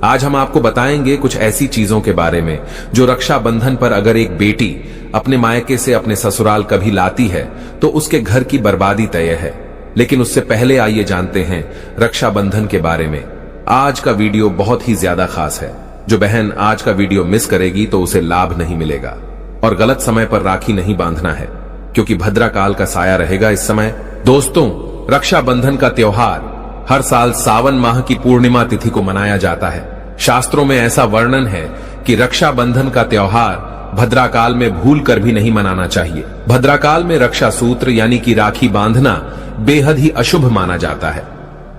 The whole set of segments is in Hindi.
आज हम आपको बताएंगे कुछ ऐसी चीजों के बारे में जो रक्षाबंधन पर अगर एक बेटी अपने मायके से अपने ससुराल कभी लाती है तो उसके घर की बर्बादी तय है। लेकिन उससे पहले आइए जानते हैं रक्षाबंधन के बारे में। आज का वीडियो बहुत ही ज्यादा खास है। जो बहन आज का वीडियो मिस करेगी तो उसे लाभ नहीं मिलेगा। और गलत समय पर राखी नहीं बांधना है क्योंकि भद्रा काल का साया रहेगा इस समय। दोस्तों, रक्षाबंधन का त्योहार हर साल सावन माह की पूर्णिमा तिथि को मनाया जाता है। शास्त्रों में ऐसा वर्णन है कि रक्षाबंधन का त्योहार भद्रा काल में भूल कर भी नहीं मनाना चाहिए। भद्रा काल में रक्षा सूत्र यानी कि राखी बांधना बेहद ही अशुभ माना जाता है।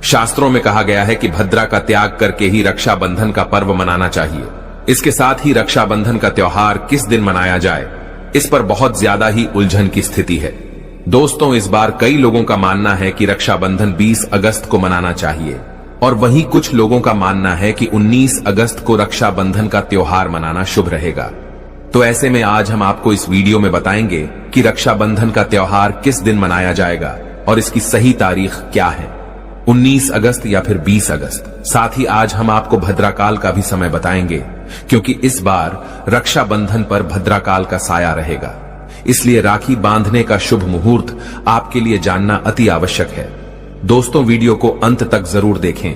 शास्त्रों में कहा गया है कि भद्रा का त्याग करके ही रक्षाबंधन का पर्व मनाना चाहिए। इसके साथ ही रक्षाबंधन का त्योहार किस दिन मनाया जाए, इस पर बहुत ज्यादा ही उलझन की स्थिति है। दोस्तों, इस बार कई लोगों का मानना है कि रक्षाबंधन 20 अगस्त को मनाना चाहिए और वहीं कुछ लोगों का मानना है कि 19 अगस्त को रक्षाबंधन का त्योहार मनाना शुभ रहेगा। तो ऐसे में आज हम आपको इस वीडियो में बताएंगे कि रक्षाबंधन का त्योहार किस दिन मनाया जाएगा और इसकी सही तारीख क्या है, 19 अगस्त या फिर 20 अगस्त। साथ ही आज हम आपको भद्राकाल का भी समय बताएंगे क्योंकि इस बार रक्षाबंधन पर भद्राकाल का साया रहेगा। इसलिए राखी बांधने का शुभ मुहूर्त आपके लिए जानना अति आवश्यक है। दोस्तों, वीडियो को अंत तक जरूर देखें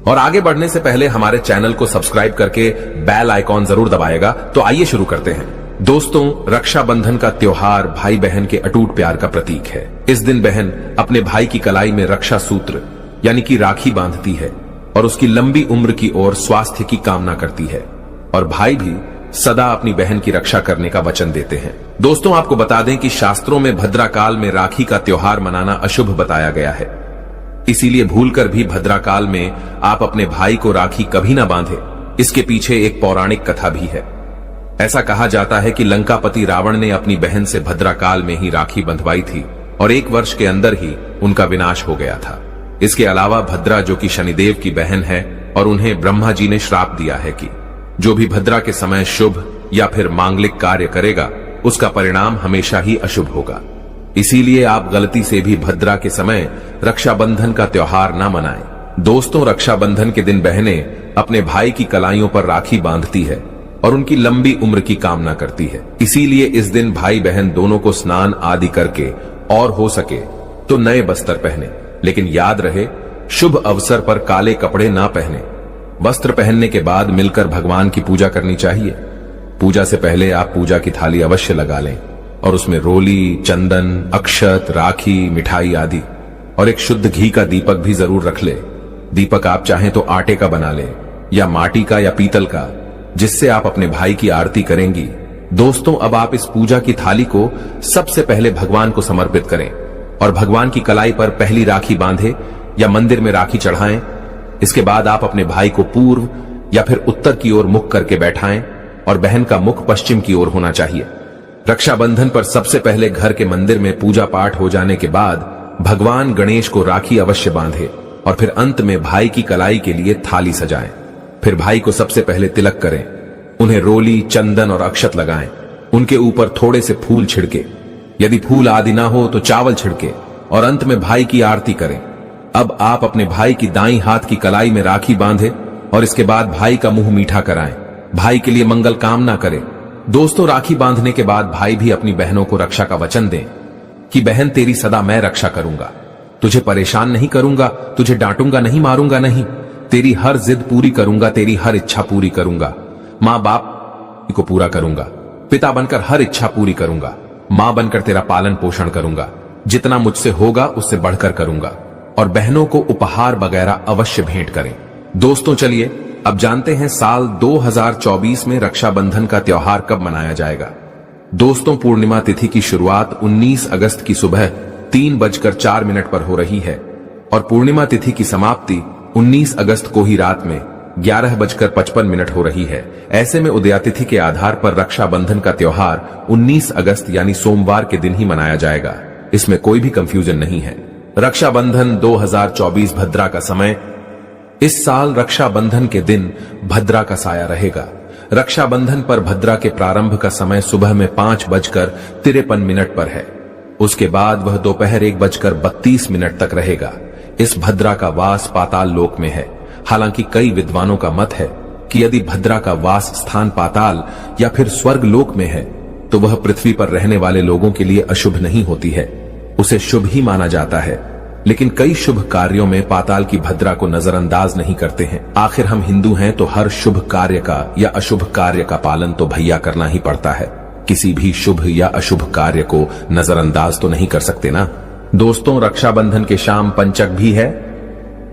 और आगे बढ़ने से पहले हमारे चैनल को सब्सक्राइब करके बेल आइकॉन जरूर दबाएगा। तो आइए शुरू करते हैं। दोस्तों, रक्षाबंधन का त्योहार भाई बहन के अटूट प्यार का प्रतीक है। इस दिन बहन अपने भाई की कलाई में रक्षा सूत्र यानी कि राखी बांधती है और उसकी लंबी उम्र की ओर स्वास्थ्य की कामना करती है और भाई भी सदा अपनी बहन की रक्षा करने का वचन देते हैं। दोस्तों, आपको बता दें कि शास्त्रों में भद्रा काल में राखी का त्योहार मनाना अशुभ बताया गया है। इसीलिए भूलकर भी भद्रा काल में आप अपने भाई को राखी कभी ना बांधे। इसके पीछे एक पौराणिक कथा भी है। ऐसा कहा जाता है कि लंकापति रावण ने अपनी बहन से भद्रा काल में ही राखी बंधवाई थी और 1 वर्ष के अंदर ही उनका विनाश हो गया था। इसके अलावा भद्रा जो कि शनिदेव की बहन है और उन्हें ब्रह्मा जी ने श्राप दिया है कि जो भी भद्रा के समय शुभ या फिर मांगलिक कार्य करेगा उसका परिणाम हमेशा ही अशुभ होगा। इसीलिए आप गलती से भी भद्रा के समय रक्षाबंधन का त्योहार ना मनाएं। दोस्तों, रक्षाबंधन के दिन बहनें अपने भाई की कलाइयों पर राखी बांधती है और उनकी लंबी उम्र की कामना करती है। इसीलिए इस दिन भाई बहन दोनों को स्नान आदि करके और हो सके तो नए वस्त्र पहने, लेकिन याद रहे शुभ अवसर पर काले कपड़े ना पहने। वस्त्र पहनने के बाद मिलकर भगवान की पूजा करनी चाहिए। पूजा से पहले आप पूजा की थाली अवश्य लगा लें और उसमें रोली, चंदन, अक्षत, राखी, मिठाई आदि और एक शुद्ध घी का दीपक भी जरूर रख ले। दीपक आप चाहें तो आटे का बना ले या माटी का या पीतल का, जिससे आप अपने भाई की आरती करेंगी। दोस्तों, अब आप इस पूजा की थाली को सबसे पहले भगवान को समर्पित करें और भगवान की कलाई पर पहली राखी बांधे या मंदिर में राखी चढ़ाएं। इसके बाद आप अपने भाई को पूर्व या फिर उत्तर की ओर मुख करके बैठाएं और बहन का मुख पश्चिम की ओर होना चाहिए। रक्षाबंधन पर सबसे पहले घर के मंदिर में पूजा पाठ हो जाने के बाद भगवान गणेश को राखी अवश्य बांधे और फिर अंत में भाई की कलाई के लिए थाली सजाएं। फिर भाई को सबसे पहले तिलक करें, उन्हें रोली, चंदन और अक्षत लगाएं। उनके ऊपर थोड़े से फूल छिड़के, यदि फूल आदि ना हो तो चावल छिड़के और अंत में भाई की आरती करें। अब आप अपने भाई की दाईं हाथ की कलाई में राखी बांधे और इसके बाद भाई का मुंह मीठा कराएं। भाई के लिए मंगल कामना करें। दोस्तों, राखी बांधने के बाद भाई भी अपनी बहनों को रक्षा का वचन दें कि बहन तेरी सदा मैं रक्षा करूंगा, तुझे परेशान नहीं करूंगा, तुझे डांटूंगा नहीं, मारूंगा नहीं, तेरी हर जिद पूरी करूंगा, तेरी हर इच्छा पूरी करूंगा, माँ बाप को पूरा करूंगा, पिता बनकर हर इच्छा पूरी करूंगा, माँ बनकर तेरा पालन पोषण करूंगा, जितना मुझसे होगा उससे बढ़कर करूंगा और बहनों को उपहार वगैरह अवश्य भेंट करें। दोस्तों, चलिए अब जानते हैं साल 2024 में रक्षाबंधन का त्योहार कब मनाया जाएगा। दोस्तों, पूर्णिमा तिथि की शुरुआत 19 अगस्त की सुबह 3:04 पर हो रही है और पूर्णिमा तिथि की समाप्ति 19 अगस्त को ही रात में 11:55 हो रही है। ऐसे में उदयातिथि के आधार पर रक्षाबंधन का त्योहार 19 अगस्त यानी सोमवार के दिन ही मनाया जाएगा। इसमें कोई भी कंफ्यूजन नहीं है। रक्षाबंधन 2024 भद्रा का समय। इस साल रक्षाबंधन के दिन भद्रा का साया रहेगा। रक्षाबंधन पर भद्रा के प्रारंभ का समय सुबह में 5:53 पर है। उसके बाद वह दोपहर 1:32 तक रहेगा। इस भद्रा का वास पाताल लोक में है। हालांकि कई विद्वानों का मत है कि यदि भद्रा का वास स्थान पाताल या फिर स्वर्ग लोक में है तो वह पृथ्वी पर रहने वाले लोगों के लिए अशुभ नहीं होती है, उसे शुभ ही माना जाता है। लेकिन कई शुभ कार्यों में पाताल की भद्रा को नजरअंदाज नहीं करते हैं। आखिर हम हिंदू हैं तो हर शुभ कार्य का या अशुभ कार्य का पालन तो भैया करना ही पड़ता है। किसी भी शुभ या अशुभ कार्य को नजरअंदाज तो नहीं कर सकते ना। दोस्तों, रक्षाबंधन के शाम पंचक भी है।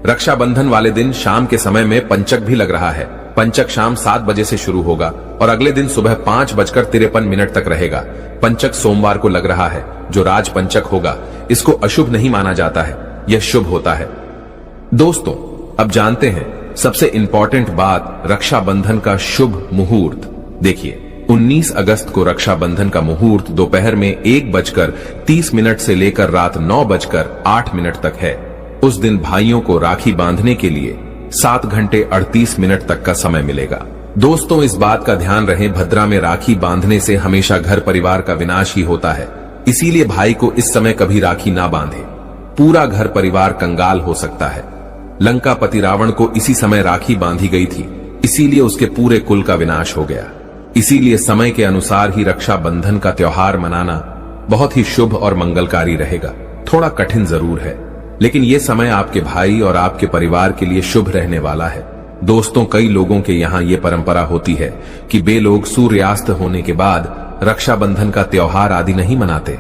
रक्षाबंधन वाले दिन शाम के समय में पंचक भी लग रहा है। पंचक शाम 7 बजे से शुरू होगा और अगले दिन सुबह 5:53 तक रहेगा। पंचक सोमवार को लग रहा है, जो राज पंचक होगा। इसको अशुभ नहीं माना जाता है, यह शुभ होता है। दोस्तों, अब जानते हैं सबसे इंपॉर्टेंट बात, रक्षाबंधन का शुभ मुहूर्त। देखिए, 19 अगस्त को रक्षाबंधन का मुहूर्त दोपहर में 1:30 से लेकर रात 9:08 तक है। उस दिन भाइयों को राखी बांधने के लिए 7 घंटे 38 मिनट तक का समय मिलेगा। दोस्तों, इस बात का ध्यान रहे, भद्रा में राखी बांधने से हमेशा घर परिवार का विनाश ही होता है। इसीलिए भाई को इस समय कभी राखी ना बांधे, पूरा घर परिवार कंगाल हो सकता है। लंकापति रावण को इसी समय राखी बांधी गई थी, इसीलिए उसके पूरे कुल का विनाश हो गया। इसीलिए समय के अनुसार ही रक्षाबंधन का त्योहार मनाना बहुत ही शुभ और मंगलकारी रहेगा। थोड़ा कठिन जरूर है, लेकिन ये समय आपके भाई और आपके परिवार के लिए शुभ रहने वाला है। दोस्तों, कई लोगों के यहाँ ये परंपरा होती है कि वे लोग सूर्यास्त होने के बाद रक्षाबंधन का त्योहार आदि नहीं मनाते,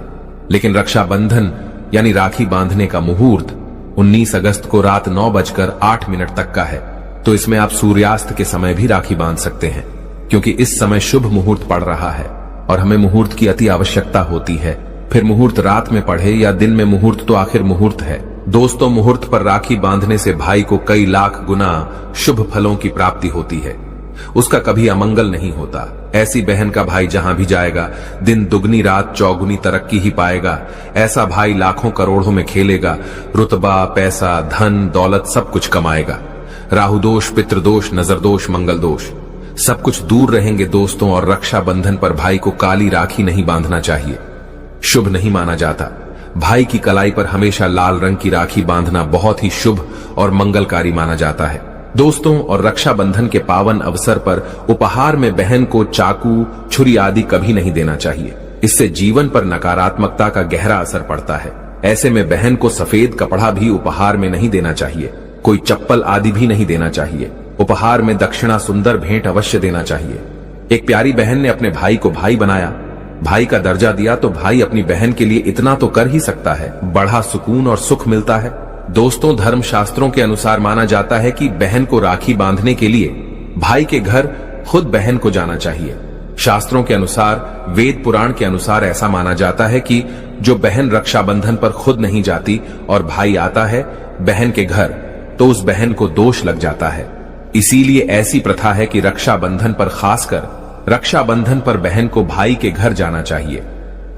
लेकिन रक्षाबंधन यानी राखी बांधने का मुहूर्त 19 अगस्त को रात 9:08 तक का है। तो इसमें आप सूर्यास्त के समय भी राखी बांध सकते हैं, क्योंकि इस समय शुभ मुहूर्त पड़ रहा है और हमें मुहूर्त की अति आवश्यकता होती है। फिर मुहूर्त रात में पढ़े या दिन में, मुहूर्त तो आखिर मुहूर्त है। दोस्तों, मुहूर्त पर राखी बांधने से भाई को कई लाख गुना शुभ फलों की प्राप्ति होती है, उसका कभी अमंगल नहीं होता। ऐसी बहन का भाई जहां भी जाएगा, दिन दुगनी रात चौगुनी तरक्की ही पाएगा। ऐसा भाई लाखों करोड़ों में खेलेगा, रुतबा, पैसा, धन, दौलत सब कुछ कमाएगा। राहु दोष, पितृदोष, नजर दोष, मंगल दोष सब कुछ दूर रहेंगे दोस्तों। और रक्षाबंधन पर भाई को काली राखी नहीं बांधना चाहिए, शुभ नहीं माना जाता। भाई की कलाई पर हमेशा लाल रंग की राखी बांधना बहुत ही शुभ और मंगलकारी माना जाता है दोस्तों। और रक्षाबंधन के पावन अवसर पर उपहार में बहन को चाकू, छुरी आदि कभी नहीं देना चाहिए। इससे जीवन पर नकारात्मकता का गहरा असर पड़ता है। ऐसे में बहन को सफेद कपड़ा भी उपहार में नहीं देना चाहिए, कोई चप्पल आदि भी नहीं देना चाहिए। उपहार में दक्षिणा, सुंदर भेंट अवश्य देना चाहिए। एक प्यारी बहन ने अपने भाई को भाई बनाया, भाई का दर्जा दिया, तो भाई अपनी बहन के लिए इतना तो कर ही सकता है, बड़ा सुकून और सुख मिलता है। दोस्तों, धर्म शास्त्रों के अनुसार माना जाता है कि बहन को राखी बांधने के लिए भाई के घर खुद बहन को जाना चाहिए। शास्त्रों के अनुसार, वेद पुराण के अनुसार ऐसा माना जाता है कि जो बहन रक्षाबंधन पर खुद नहीं जाती और भाई आता है बहन के घर, तो उस बहन को दोष लग जाता है। इसीलिए ऐसी प्रथा है कि रक्षाबंधन पर, खासकर रक्षाबंधन पर बहन को भाई के घर जाना चाहिए।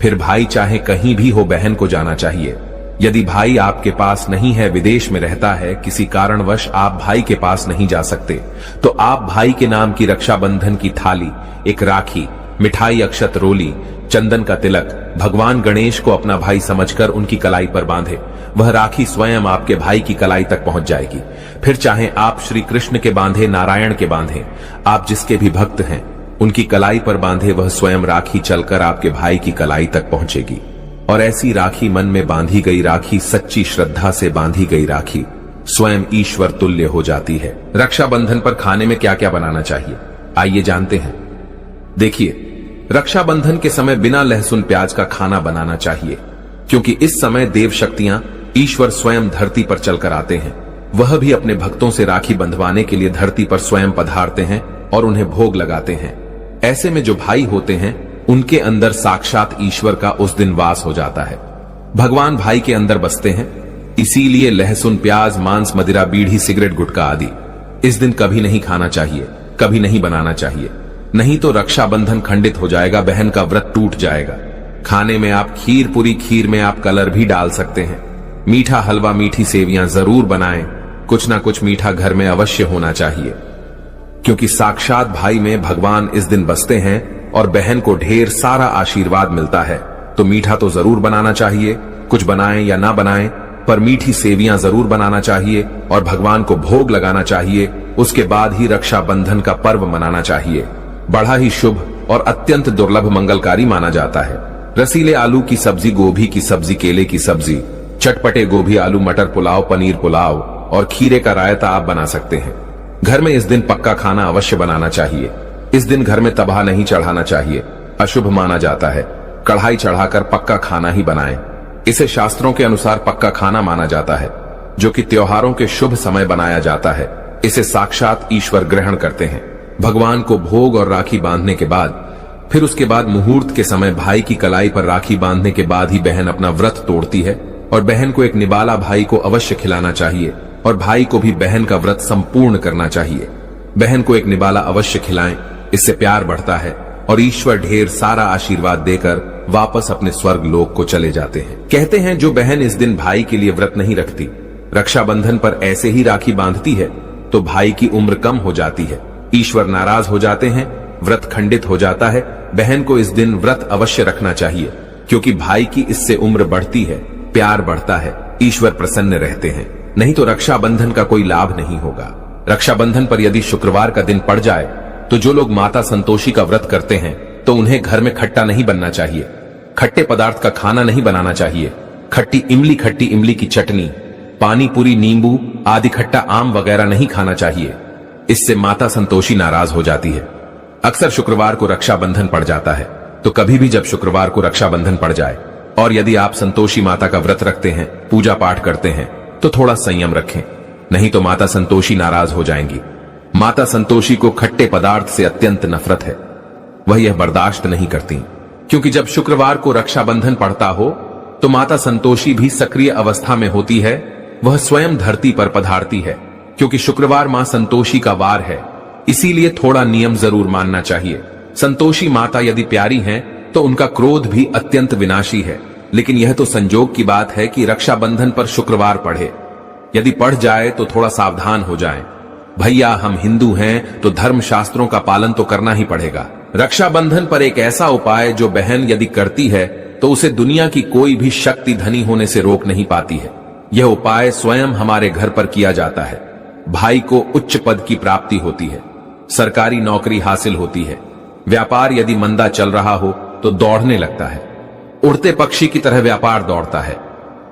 फिर भाई चाहे कहीं भी हो, बहन को जाना चाहिए। यदि भाई आपके पास नहीं है, विदेश में रहता है, किसी कारणवश आप भाई के पास नहीं जा सकते, तो आप भाई के नाम की रक्षाबंधन की थाली, एक राखी, मिठाई, अक्षत रोली, चंदन का तिलक भगवान गणेश को अपना भाई समझकर उनकी कलाई पर बांधे। वह राखी स्वयं आपके भाई की कलाई तक पहुंच जाएगी। फिर चाहे आप श्री कृष्ण के बांधे, नारायण के बांधे, आप जिसके भी भक्त हैं उनकी कलाई पर बांधे, वह स्वयं राखी चलकर आपके भाई की कलाई तक पहुंचेगी। और ऐसी राखी, मन में बांधी गई राखी, सच्ची श्रद्धा से बांधी गई राखी स्वयं ईश्वर तुल्य हो जाती है। रक्षाबंधन पर खाने में क्या क्या बनाना चाहिए, आइए जानते हैं। देखिए, रक्षाबंधन के समय बिना लहसुन प्याज का खाना बनाना चाहिए, क्योंकि इस समय देव शक्तियां, ईश्वर स्वयं धरती पर चलकर आते हैं। वह भी अपने भक्तों से राखी बंधवाने के लिए धरती पर स्वयं पधारते हैं और उन्हें भोग लगाते हैं। ऐसे में जो भाई होते हैं उनके अंदर साक्षात ईश्वर का उस दिन वास हो जाता है। भगवान भाई के अंदर बसते हैं। इसीलिए लहसुन, प्याज, मांस, मदिरा, बीड़ी, सिगरेट, गुटखा आदि इस दिन कभी नहीं खाना चाहिए, कभी नहीं बनाना चाहिए। नहीं तो रक्षाबंधन खंडित हो जाएगा, बहन का व्रत टूट जाएगा। खाने में आप खीर पूरी, खीर में आप कलर भी डाल सकते हैं। मीठा हलवा, मीठी सेवियां जरूर बनाएं। कुछ ना कुछ मीठा घर में अवश्य होना चाहिए, क्योंकि साक्षात भाई में भगवान इस दिन बसते हैं और बहन को ढेर सारा आशीर्वाद मिलता है। तो मीठा तो जरूर बनाना चाहिए। कुछ बनाएं या ना बनाएं, पर मीठी सेवियां जरूर बनाना चाहिए और भगवान को भोग लगाना चाहिए। उसके बाद ही रक्षाबंधन का पर्व मनाना चाहिए। बड़ा ही शुभ और अत्यंत दुर्लभ मंगलकारी माना जाता है। रसीले आलू की सब्जी, गोभी की सब्जी, केले की सब्जी, चटपटे गोभी आलू मटर पुलाव, पनीर पुलाव और खीरे का रायता आप बना सकते हैं। घर में इस दिन पक्का खाना अवश्य बनाना चाहिए। इस दिन घर में तबाह नहीं चढ़ाना चाहिए, अशुभ माना जाता है। कढ़ाई चढ़ाकर पक्का खाना ही बनाएं। इसे शास्त्रों के अनुसार पक्का खाना माना जाता है, जो कि त्योहारों के शुभ समय बनाया जाता है। इसे साक्षात ईश्वर ग्रहण करते हैं। भगवान को भोग और राखी बांधने के बाद, फिर उसके बाद मुहूर्त के समय भाई की कलाई पर राखी बांधने के बाद ही बहन अपना व्रत तोड़ती है और बहन को एक निवाला भाई को अवश्य खिलाना चाहिए और भाई को भी बहन का व्रत संपूर्ण करना चाहिए। बहन को एक निवाला अवश्य खिलाएं, इससे प्यार बढ़ता है और ईश्वर ढेर सारा आशीर्वाद देकर वापस अपने स्वर्ग लोक को चले जाते हैं। कहते हैं जो बहन इस दिन भाई के लिए व्रत नहीं रखती, रक्षाबंधन पर ऐसे ही राखी बांधती है, तो भाई की उम्र कम हो जाती है, ईश्वर नाराज हो जाते हैं, व्रत खंडित हो जाता है। बहन को इस दिन व्रत अवश्य रखना चाहिए, क्योंकि भाई की इससे उम्र बढ़ती है, प्यार बढ़ता है, ईश्वर प्रसन्न रहते हैं। नहीं तो रक्षाबंधन का कोई लाभ नहीं होगा। रक्षाबंधन पर यदि शुक्रवार का दिन पड़ जाए तो जो लोग माता संतोषी का व्रत करते हैं तो उन्हें घर में खट्टा नहीं बनना चाहिए, खट्टे पदार्थ का खाना नहीं बनाना चाहिए। खट्टी इमली की चटनी, पानी पूरी, नींबू आदि खट्टा आम वगैरह नहीं खाना चाहिए। इससे माता संतोषी नाराज हो जाती है। अक्सर शुक्रवार को रक्षाबंधन पड़ जाता है, तो कभी भी जब शुक्रवार को रक्षाबंधन पड़ जाए और यदि आप संतोषी माता का व्रत रखते हैं, पूजा पाठ करते हैं, तो थोड़ा संयम रखें, नहीं तो माता संतोषी नाराज हो जाएंगी। माता संतोषी को खट्टे पदार्थ से अत्यंत नफरत है, वह यह बर्दाश्त नहीं करती, क्योंकि जब शुक्रवार को रक्षाबंधन पड़ता हो तो माता संतोषी भी सक्रिय अवस्था में होती है। वह स्वयं धरती पर पधारती है, क्योंकि शुक्रवार मां संतोषी का वार है, इसीलिए थोड़ा नियम जरूर मानना चाहिए। संतोषी माता यदि प्यारी हैं तो उनका क्रोध भी अत्यंत विनाशी है, लेकिन यह तो संजोग की बात है कि रक्षाबंधन पर शुक्रवार पढ़े। यदि पढ़ जाए तो थोड़ा सावधान हो जाएं। भैया हम हिंदू हैं तो धर्म शास्त्रों का पालन तो करना ही पड़ेगा। रक्षाबंधन पर एक ऐसा उपाय जो बहन यदि करती है तो उसे दुनिया की कोई भी शक्ति धनी होने से रोक नहीं पाती है। यह उपाय स्वयं हमारे घर पर किया जाता है। भाई को उच्च पद की प्राप्ति होती है, सरकारी नौकरी हासिल होती है, व्यापार यदि मंदा चल रहा हो तो दौड़ने लगता है, उड़ते पक्षी की तरह व्यापार दौड़ता है।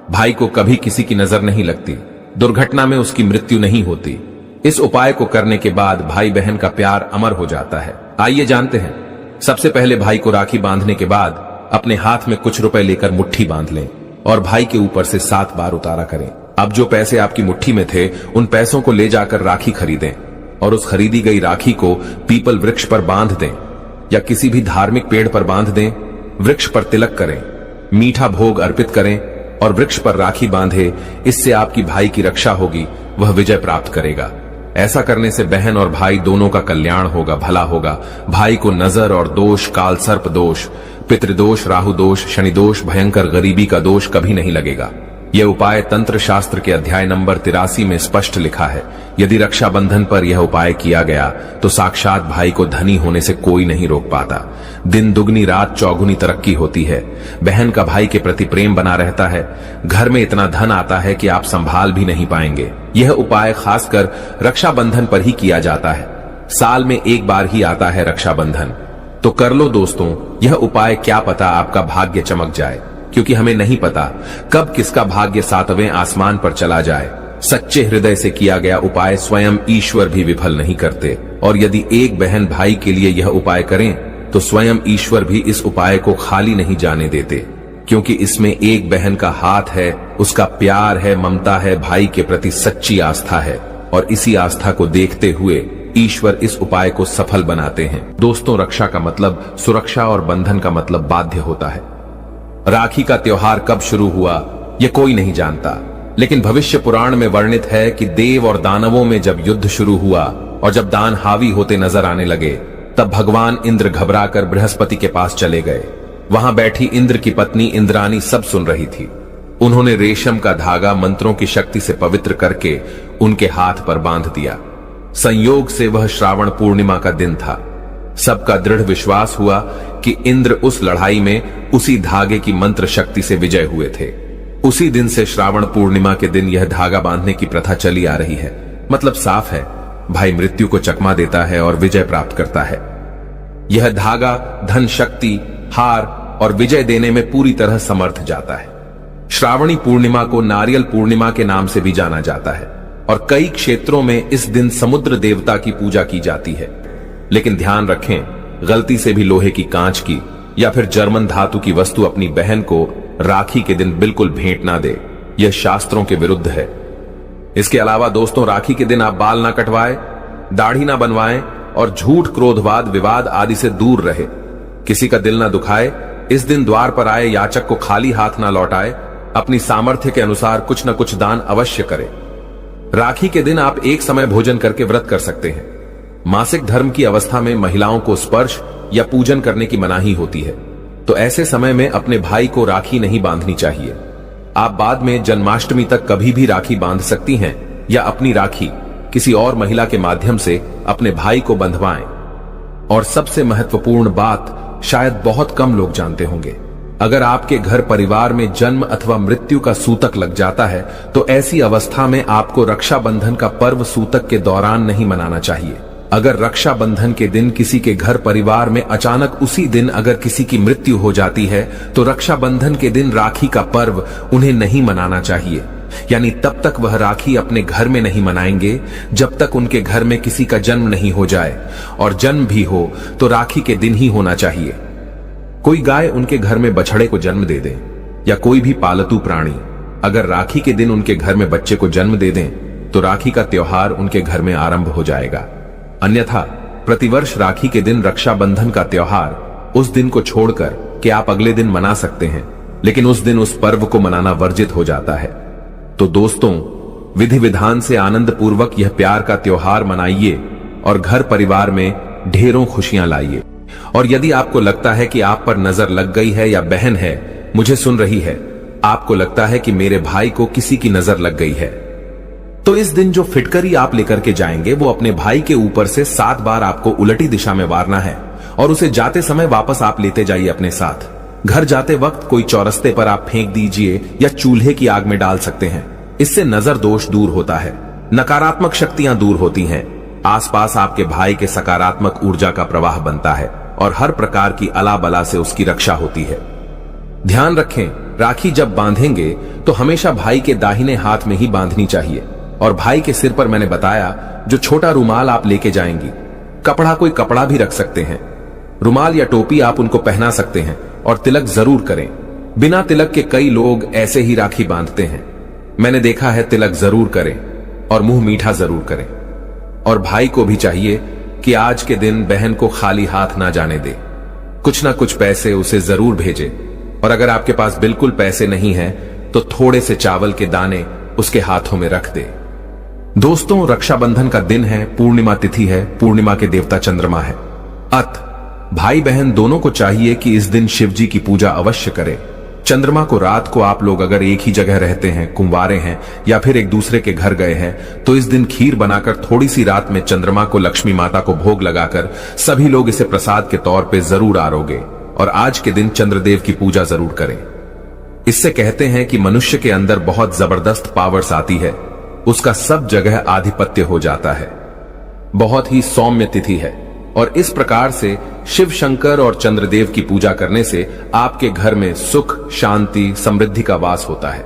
भाई को कभी किसी की नजर नहीं लगती, दुर्घटना में उसकी मृत्यु नहीं होती। इस उपाय को करने के बाद भाई बहन का प्यार अमर हो जाता है। आइए जानते हैं। सबसे पहले भाई को राखी बांधने के बाद अपने हाथ में कुछ रुपए लेकर मुट्ठी बांध लें और भाई के ऊपर से 7 बार उतारा करें। अब जो पैसे आपकी मुट्ठी में थे उन पैसों को ले जाकर राखी खरीदें और उस खरीदी गई राखी को पीपल वृक्ष पर बांध दें या किसी भी धार्मिक पेड़ पर बांध दें। वृक्ष पर तिलक करें, मीठा भोग अर्पित करें और वृक्ष पर राखी बांधे। इससे आपकी भाई की रक्षा होगी, वह विजय प्राप्त करेगा। ऐसा करने से बहन और भाई दोनों का कल्याण होगा, भला होगा। भाई को नजर और दोष, काल सर्प दोष, पितृदोष, राहु दोष, शनि दोष, भयंकर गरीबी का दोष कभी नहीं लगेगा। यह उपाय तंत्र शास्त्र के अध्याय नंबर 83 में स्पष्ट लिखा है। यदि रक्षाबंधन पर यह उपाय किया गया तो साक्षात भाई को धनी होने से कोई नहीं रोक पाता। दिन दुगनी रात चौगुनी तरक्की होती है। बहन का भाई के प्रति प्रेम बना रहता है। घर में इतना धन आता है कि आप संभाल भी नहीं पाएंगे। यह उपाय खासकर रक्षाबंधन पर ही किया जाता है। साल में एक बार ही आता है रक्षाबंधन, तो कर लो दोस्तों यह उपाय। क्या पता आपका भाग्य चमक जाए, क्योंकि हमें नहीं पता कब किसका भाग्य 7वें आसमान पर चला जाए। सच्चे हृदय से किया गया उपाय स्वयं ईश्वर भी विफल नहीं करते। और यदि एक बहन भाई के लिए यह उपाय करें तो स्वयं ईश्वर भी इस उपाय को खाली नहीं जाने देते, क्योंकि इसमें एक बहन का हाथ है, उसका प्यार है, ममता है, भाई के प्रति सच्ची आस्था है। और इसी आस्था को देखते हुए ईश्वर इस उपाय को सफल बनाते हैं। दोस्तों, रक्षा का मतलब सुरक्षा और बंधन का मतलब बाध्य होता है। राखी का त्योहार कब शुरू हुआ यह कोई नहीं जानता, लेकिन भविष्य पुराण में वर्णित है कि देव और दानवों में जब युद्ध शुरू हुआ और जब दान हावी होते नजर आने लगे, तब भगवान इंद्र घबराकर बृहस्पति के पास चले गए। वहां बैठी इंद्र की पत्नी इंद्राणी सब सुन रही थी। उन्होंने रेशम का धागा मंत्रों की शक्ति से पवित्र करके उनके हाथ पर बांध दिया। संयोग से वह श्रावण पूर्णिमा का दिन था। सबका दृढ़ विश्वास हुआ कि इंद्र उस लड़ाई में उसी धागे की मंत्र शक्ति से विजय हुए थे। उसी दिन से श्रावण पूर्णिमा के दिन यह धागा बांधने की प्रथा चली आ रही है। मतलब साफ है, भाई मृत्यु को चकमा देता है और विजय प्राप्त करता है। यह धागा धन, शक्ति, हार और विजय देने में पूरी तरह समर्थ जाता है। श्रावणी पूर्णिमा को नारियल पूर्णिमा के नाम से भी जाना जाता है और कई क्षेत्रों में इस दिन समुद्र देवता की पूजा की जाती है। लेकिन ध्यान रखें, गलती से भी लोहे की, कांच की या फिर जर्मन धातु की वस्तु अपनी बहन को राखी के दिन बिल्कुल भेंट ना दे। यह शास्त्रों के विरुद्ध है। इसके अलावा दोस्तों, राखी के दिन आप बाल ना कटवाएं, दाढ़ी ना बनवाएं और झूठ, क्रोधवाद, विवाद आदि से दूर रहे। किसी का दिल ना दुखाए। इस दिन द्वार पर आए याचक को खाली हाथ ना लौटाए। अपनी सामर्थ्य के अनुसार कुछ न कुछ दान अवश्य करें। राखी के दिन आप एक समय भोजन करके व्रत कर सकते हैं। मासिक धर्म की अवस्था में महिलाओं को स्पर्श या पूजन करने की मनाही होती है, तो ऐसे समय में अपने भाई को राखी नहीं बांधनी चाहिए। आप बाद में जन्माष्टमी तक कभी भी राखी बांध सकती हैं या अपनी राखी किसी और महिला के माध्यम से अपने भाई को बंधवाएं। और सबसे महत्वपूर्ण बात शायद बहुत कम लोग जानते होंगे, अगर आपके घर परिवार में जन्म अथवा मृत्यु का सूतक लग जाता है तो ऐसी अवस्था में आपको रक्षाबंधन का पर्व सूतक के दौरान नहीं मनाना चाहिए। अगर रक्षाबंधन के दिन किसी के घर परिवार में अचानक उसी दिन अगर किसी की मृत्यु हो जाती है तो रक्षाबंधन के दिन राखी का पर्व उन्हें नहीं मनाना चाहिए। यानी तब तक वह राखी अपने घर में नहीं मनाएंगे जब तक उनके घर में किसी का जन्म नहीं हो जाए, और जन्म भी हो तो राखी के दिन ही होना चाहिए। कोई गाय उनके घर में बछड़े को जन्म दे दे या कोई भी पालतू प्राणी अगर राखी के दिन उनके घर में बच्चे को जन्म दे दें तो राखी का त्योहार उनके घर में आरंभ हो जाएगा। अन्यथा प्रतिवर्ष राखी के दिन रक्षाबंधन का त्योहार उस दिन को छोड़कर कि आप अगले दिन मना सकते हैं, लेकिन उस दिन उस पर्व को मनाना वर्जित हो जाता है। तो दोस्तों, विधि विधान से आनंद पूर्वक यह प्यार का त्योहार मनाइए और घर परिवार में ढेरों खुशियां लाइए। और यदि आपको लगता है कि आप पर नजर लग गई है या बहन है मुझे सुन रही है, आपको लगता है कि मेरे भाई को किसी की नजर लग गई है, तो इस दिन जो फिटकरी आप लेकर के जाएंगे वो अपने भाई के ऊपर से 7 बार आपको उलटी दिशा में वारना है और उसे जाते समय वापस आप लेते जाइए अपने साथ। घर जाते वक्त कोई चौरस्ते पर आप फेंक दीजिए या चूल्हे की आग में डाल सकते हैं। इससे नजर दोष दूर होता है, नकारात्मक शक्तियां दूर होती हैं, आसपास आपके भाई के सकारात्मक ऊर्जा का प्रवाह बनता है और हर प्रकार की अला बला से उसकी रक्षा होती है। ध्यान रखें, राखी जब बांधेंगे तो हमेशा भाई के दाहिने हाथ में ही बांधनी चाहिए और भाई के सिर पर मैंने बताया जो छोटा रुमाल आप लेके जाएंगी, कपड़ा कोई कपड़ा भी रख सकते हैं, रुमाल या टोपी आप उनको पहना सकते हैं और तिलक जरूर करें। बिना तिलक के कई लोग ऐसे ही राखी बांधते हैं, मैंने देखा है। तिलक जरूर करें और मुंह मीठा जरूर करें। और भाई को भी चाहिए कि आज के दिन बहन को खाली हाथ ना जाने दे, कुछ ना कुछ पैसे उसे जरूर भेजे। और अगर आपके पास बिल्कुल पैसे नहीं है तो थोड़े से चावल के दाने उसके हाथों में रख दे। दोस्तों, रक्षाबंधन का दिन है, पूर्णिमा तिथि है, पूर्णिमा के देवता चंद्रमा है। भाई बहन दोनों को चाहिए कि इस दिन शिव जी की पूजा अवश्य करें। चंद्रमा को रात को आप लोग अगर एक ही जगह रहते हैं, कुंवारे हैं या फिर एक दूसरे के घर गए हैं तो इस दिन खीर बनाकर थोड़ी सी रात में चंद्रमा को लक्ष्मी माता को भोग लगाकर सभी लोग इसे प्रसाद के तौर पे जरूर आरोगे और आज के दिन चंद्रदेव की पूजा जरूर करें। इससे कहते हैं कि मनुष्य के अंदर बहुत जबरदस्त पावर्स आती है, उसका सब जगह आधिपत्य हो जाता है। बहुत ही सौम्य तिथि है और इस प्रकार से शिव शंकर और चंद्रदेव की पूजा करने से आपके घर में सुख, शांति, समृद्धि का वास होता है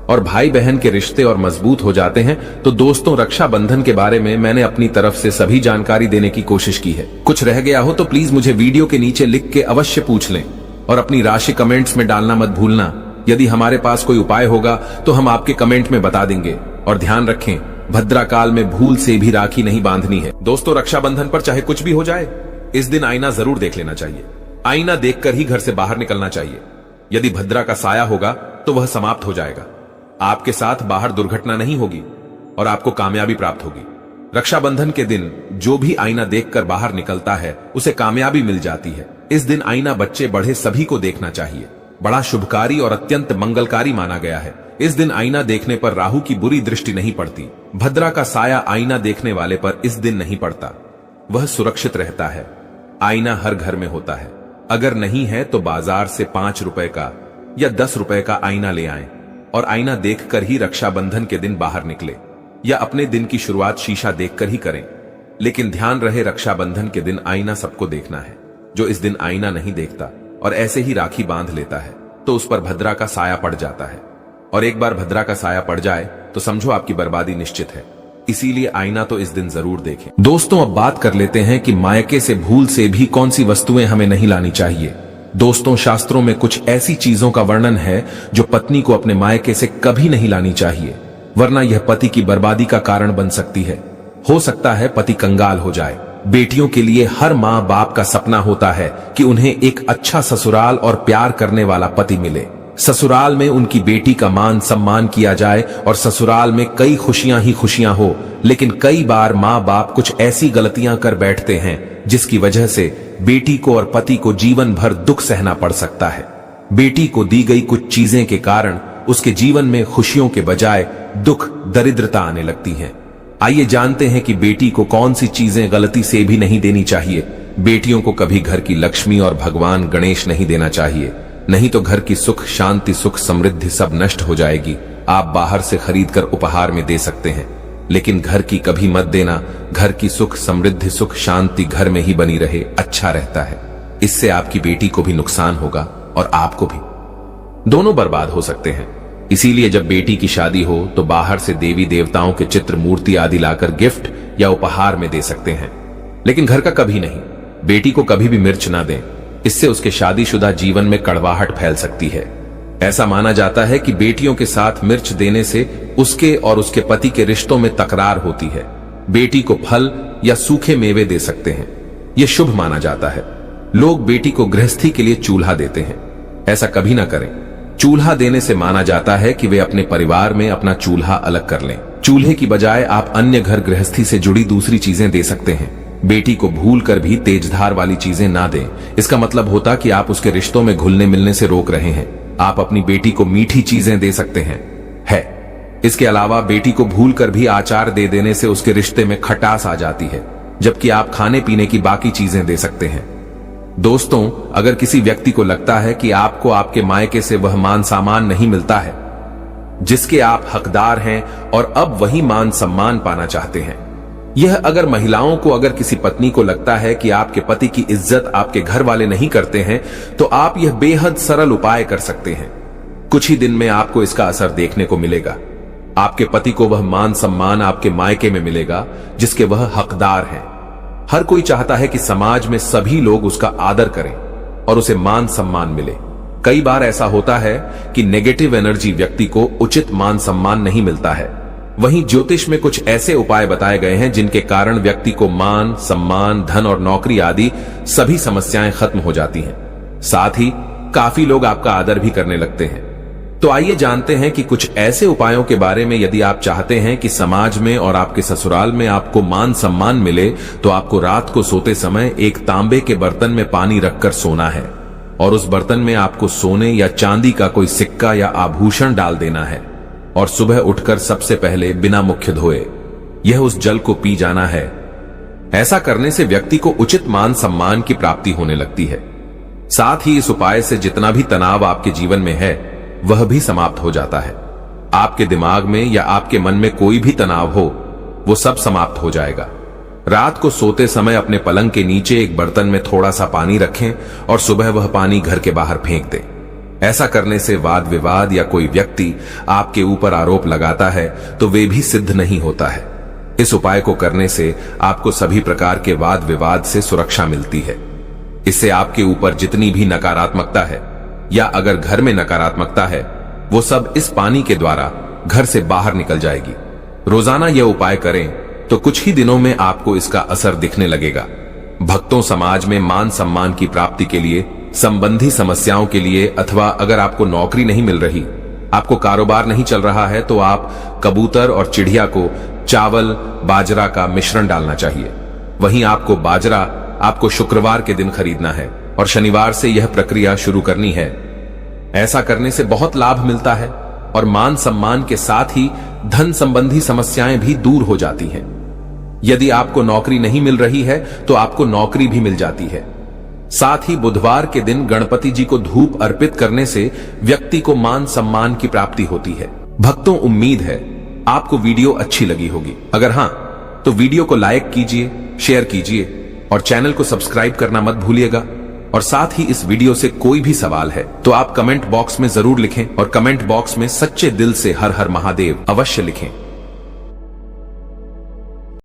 और भाई बहन के रिश्ते और मजबूत हो जाते हैं। तो दोस्तों, रक्षाबंधन के बारे में मैंने अपनी तरफ से सभी जानकारी देने की कोशिश की है। कुछ रह गया हो तो प्लीज मुझे वीडियो के नीचे लिख के अवश्य पूछ लें और अपनी राशि कमेंट्स में डालना मत भूलना। यदि हमारे पास कोई उपाय होगा तो हम आपके कमेंट में बता देंगे। और ध्यान रखें, भद्रा काल में भूल से भी राखी नहीं बांधनी है। दोस्तों, रक्षाबंधन पर चाहे कुछ भी हो जाए, इस दिन आईना जरूर देख लेना चाहिए। आईना देखकर ही घर से बाहर निकलना चाहिए। यदि भद्रा का साया होगा तो वह समाप्त हो जाएगा, आपके साथ बाहर दुर्घटना नहीं होगी और आपको कामयाबी प्राप्त होगी। रक्षाबंधन के दिन जो भी आईना देखकर बाहर निकलता है उसे कामयाबी मिल जाती है। इस दिन आईना बच्चे बड़े सभी को देखना चाहिए, बड़ा शुभकारी और अत्यंत मंगलकारी माना गया है। इस दिन आईना देखने पर राहु की बुरी दृष्टि नहीं पड़ती। भद्रा का साया आईना देखने वाले पर इस दिन नहीं पड़ता, वह सुरक्षित रहता है। आईना हर घर में होता है, अगर नहीं है तो बाजार से 5 रुपए का या 10 रुपए का आईना ले आएं। और आईना देखकर ही रक्षाबंधन के दिन बाहर निकले, या अपने दिन की शुरुआत शीशा देखकर ही करें। लेकिन ध्यान रहे, रक्षाबंधन के दिन आईना सबको देखना है। जो इस दिन आईना नहीं देखता और ऐसे ही राखी बांध लेता है तो उस पर भद्रा का साया पड़ जाता है, और एक बार भद्रा का साया पड़ जाए तो समझो आपकी बर्बादी निश्चित है। इसीलिए आईना तो इस दिन जरूर देखें। दोस्तों, अब बात कर लेते हैं कि मायके से भूल से भी कौन सी वस्तुएं हमें नहीं लानी चाहिए। दोस्तों, शास्त्रों में कुछ ऐसी चीजों का वर्णन है जो पत्नी को अपने मायके से कभी नहीं लानी चाहिए, वरना यह पति की बर्बादी का कारण बन सकती है। हो सकता है पति कंगाल हो जाए। बेटियों के लिए हर माँ बाप का सपना होता है कि उन्हें एक अच्छा ससुराल और प्यार करने वाला पति मिले। ससुराल में उनकी बेटी का मान सम्मान किया जाए और ससुराल में कई खुशियां ही खुशियां हो। लेकिन कई बार माँ बाप कुछ ऐसी गलतियां कर बैठते हैं जिसकी वजह से बेटी को और पति को जीवन भर दुख सहना पड़ सकता है। बेटी को दी गई कुछ चीजें के कारण उसके जीवन में खुशियों के बजाय दुख, दरिद्रता आने लगती है। आइए जानते हैं कि बेटी को कौन सी चीजें गलती से भी नहीं देनी चाहिए। बेटियों को कभी घर की लक्ष्मी और भगवान गणेश नहीं देना चाहिए, नहीं तो घर की सुख शांति सुख समृद्धि सब नष्ट हो जाएगी। आप बाहर से खरीदकर उपहार में दे सकते हैं, लेकिन घर की कभी मत देना। घर की सुख समृद्धि सुख शांति घर में ही बनी रहे, अच्छा रहता है। इससे आपकी बेटी को भी नुकसान होगा और आपको भी, दोनों बर्बाद हो सकते हैं। इसीलिए जब बेटी की शादी हो तो बाहर से देवी देवताओं के चित्र मूर्ति आदि लाकर गिफ्ट या उपहार में दे सकते हैं, लेकिन घर का कभी नहीं। बेटी को कभी भी मिर्च ना दें, इससे उसके शादीशुदा जीवन में कड़वाहट फैल सकती है। ऐसा माना जाता है कि बेटियों के साथ मिर्च देने से उसके और उसके पति के रिश्तों में तकरार होती है। बेटी को फल या सूखे मेवे दे सकते हैं, यह शुभ माना जाता है। लोग बेटी को गृहस्थी के लिए चूल्हा देते हैं, ऐसा कभी ना करें। चूल्हा देने से माना जाता है कि वे अपने परिवार में अपना चूल्हा अलग कर लें। चूल्हे की बजाय आप अन्य घर गृहस्थी से जुड़ी दूसरी चीजें दे सकते हैं। बेटी को भूल कर भी तेजधार वाली चीजें ना दें, इसका मतलब होता कि आप उसके रिश्तों में घुलने मिलने से रोक रहे हैं। आप अपनी बेटी को मीठी चीजें दे सकते हैं इसके अलावा बेटी को भूल कर भी आचार दे देने से उसके रिश्ते में खटास आ जाती है, जबकि आप खाने पीने की बाकी चीजें दे सकते हैं। दोस्तों, अगर किसी व्यक्ति को लगता है कि आपको आपके मायके से वह मान सम्मान नहीं मिलता है जिसके आप हकदार हैं और अब वही मान सम्मान पाना चाहते हैं, यह अगर महिलाओं को, अगर किसी पत्नी को लगता है कि आपके पति की इज्जत आपके घर वाले नहीं करते हैं, तो आप यह बेहद सरल उपाय कर सकते हैं। कुछ ही दिन में आपको इसका असर देखने को मिलेगा। आपके पति को वह मान सम्मान आपके मायके में मिलेगा जिसके वह हकदार हैं। हर कोई चाहता है कि समाज में सभी लोग उसका आदर करें और उसे मान सम्मान मिले। कई बार ऐसा होता है कि नेगेटिव एनर्जी व्यक्ति को उचित मान सम्मान नहीं मिलता है। वहीं ज्योतिष में कुछ ऐसे उपाय बताए गए हैं जिनके कारण व्यक्ति को मान सम्मान, धन और नौकरी आदि सभी समस्याएं खत्म हो जाती हैं। साथ ही काफी लोग आपका आदर भी करने लगते हैं। तो आइए जानते हैं कि कुछ ऐसे उपायों के बारे में। यदि आप चाहते हैं कि समाज में और आपके ससुराल में आपको मान सम्मान मिले, तो आपको रात को सोते समय एक तांबे के बर्तन में पानी रखकर सोना है और उस बर्तन में आपको सोने या चांदी का कोई सिक्का या आभूषण डाल देना है और सुबह उठकर सबसे पहले बिना मुख धोए यह उस जल को पी जाना है। ऐसा करने से व्यक्ति को उचित मान सम्मान की प्राप्ति होने लगती है। साथ ही इस उपाय से जितना भी तनाव आपके जीवन में है वह भी समाप्त हो जाता है। आपके दिमाग में या आपके मन में कोई भी तनाव हो वो सब समाप्त हो जाएगा। रात को सोते समय अपने पलंग के नीचे एक बर्तन में थोड़ा सा पानी रखें और सुबह वह पानी घर के बाहर फेंक दें। ऐसा करने से वाद विवाद या कोई व्यक्ति आपके ऊपर आरोप लगाता है तो वे भी सिद्ध नहीं होता है। इस उपाय को करने से आपको सभी प्रकार के वाद विवाद से सुरक्षा मिलती है। इससे आपके ऊपर जितनी भी नकारात्मकता है या अगर घर में नकारात्मकता है वो सब इस पानी के द्वारा घर से बाहर निकल जाएगी। रोजाना यह उपाय करें तो कुछ ही दिनों में आपको इसका असर दिखने लगेगा। भक्तों, समाज में मान सम्मान की प्राप्ति के लिए, संबंधी समस्याओं के लिए, अथवा अगर आपको नौकरी नहीं मिल रही, आपको कारोबार नहीं चल रहा है, तो आप कबूतर और चिड़िया को चावल बाजरा का मिश्रण डालना चाहिए। वहीं आपको बाजरा आपको शुक्रवार के दिन खरीदना है और शनिवार से यह प्रक्रिया शुरू करनी है। ऐसा करने से बहुत लाभ मिलता है और मान सम्मान के साथ ही धन संबंधी समस्याएं भी दूर हो जाती हैं। यदि आपको नौकरी नहीं मिल रही है तो आपको नौकरी भी मिल जाती है। साथ ही बुधवार के दिन गणपति जी को धूप अर्पित करने से व्यक्ति को मान सम्मान की प्राप्ति होती है। भक्तों, उम्मीद है आपको वीडियो अच्छी लगी होगी। अगर हां तो वीडियो को लाइक कीजिए, शेयर कीजिए और चैनल को सब्सक्राइब करना मत भूलिएगा। और साथ ही इस वीडियो से कोई भी सवाल है तो आप कमेंट बॉक्स में जरूर लिखें और कमेंट बॉक्स में सच्चे दिल से हर हर महादेव अवश्य लिखें।